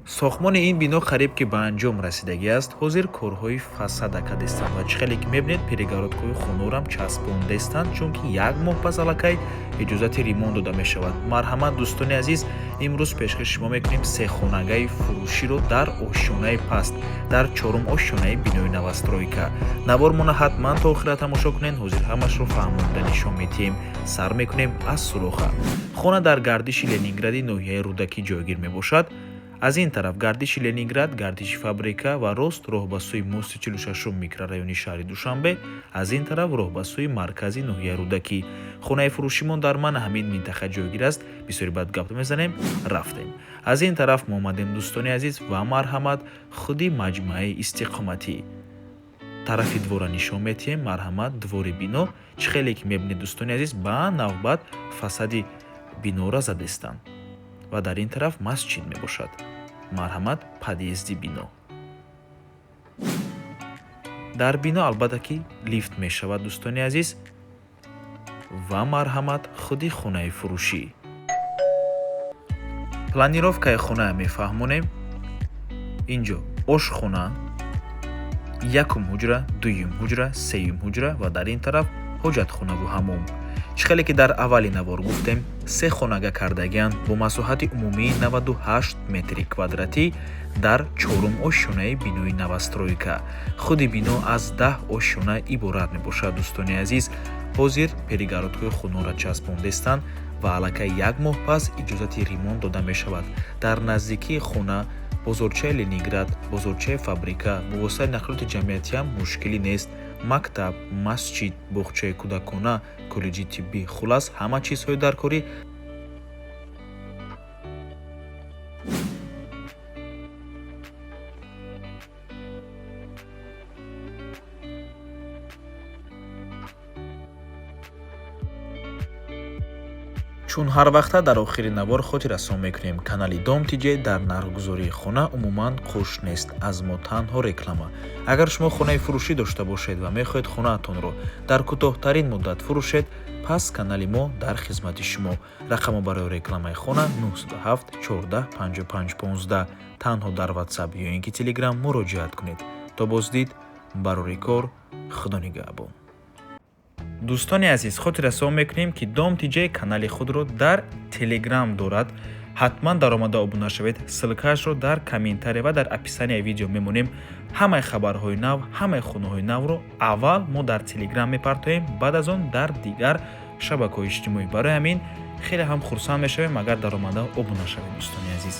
сохтмони ин бино қариб ки ба анҷом расидагиаст. ҳозир корҳои фасада кардестанд ва чӣ хеле ки мебинед перегородкои хунорам часпондестанд, чунки як моҳ пас аллакай иҷозати ремонт дода мешавад. Марҳамат дӯстони азиз, имрӯз пешкаши шумо мекунем сехонагаи фурӯширо дар ошёнаи паст, дар чорум ошёнаи бинои навастройка. Навормона ҳатман то охира тамошо кунед. ҳозир ҳамашро фаҳмонда нишон медиҳем. Сар мекунем аз суроха. хона дар гардиши Ленингради ноҳияи Рудакӣ ҷойгир мебошад. аз ин тараф гардиши Ленинград, гардиши фабрика ва рост роҳ ба сӯи мости 46 микрорайони шаҳри Душанбе, аз ин тараф роҳ ба сӯи маркази ноҳияи Рудакӣ. хонаи фурӯшимон дар ман ҳамин минтақа ҷойгир аст. бисёри бад гап мезанем, рафтем. аз ин тараф мо омадем дӯстони азиз ва марҳамат худи маҷмӯаи истиқоматӣ. тарафи двора нишон медиҳем. марҳамат двори бино. чӣ хеле ки мебинед дӯстони азиз, ба навбат фасади бинора задестанд ва дар ин тараф масҷид мебошад. марҳамат подъезди бино. дар бино албатта ки лифт мешавад дӯстони азиз ва марҳамат худи хонаи фурӯшӣ. планировкаи хона мефаҳмонем. инҷо ошхона, якум ҳуҷра, дуюм ҳуҷра, сеюм ҳуҷра ва дар ин тараф ҳоҷатхонаву ҳаммом. чӣ хеле ки дар аввали навор гуфтем, се хонага кардагианд бо масоҳати умумии 98 метри квадратӣ дар чорум ошёнаи бинои навастройка. худи бино аз 10 ошёна иборат мебошад дӯстони азиз. ҳозир перегородкои хунора часпондестанд ва аллакай як моҳ пас иҷозати ремонт дода мешавад. дар наздикии хона бозорчаи Ленинград, бозорчаи фабрика, бо воситаи нақлиёти ҷамъиятиам мушкилӣ нест. мактаб, масҷид, боғчаи кӯдакона, коллеҷи тиббӣ, хулас ҳама чизҳои даркорӣ чун ҳар вақта дар охири навор хотир расон мекунем, канали Дом TJ дар нархгузории хона умуман қуш нест. аз мо танҳо реклама. агар шумо хонаи фурӯшӣ дошта бошед ва мехоҳед хонаатонро дар кӯтоҳтарин муддат фурӯшед, пас канали мо дар хизмати шумо. рақамо барои рекламаи хона 907 14 55 15. танҳо дар WhatsApp ё ин ки Telegram муроҷиат кунед. то боздид, барори кор, худо нигаҳбон. дӯстони азиз, хотир расон мекунем ки Дом TJ канали худро дар Telegram дорад. ҳатман даромада обуна шавед. ссилкаашро дар комментария ва дар описанияи видео мемонем. ҳамаи хабарҳои нав, ҳамаи хонаҳои навро аввал мо дар Telegram мепартоем, баъд аз он дар дигар шабакаҳои иҷтимоӣ. барои ҳамин хеле ҳам хурсанд мешавем агар даромада обуна шавед дӯстони азиз.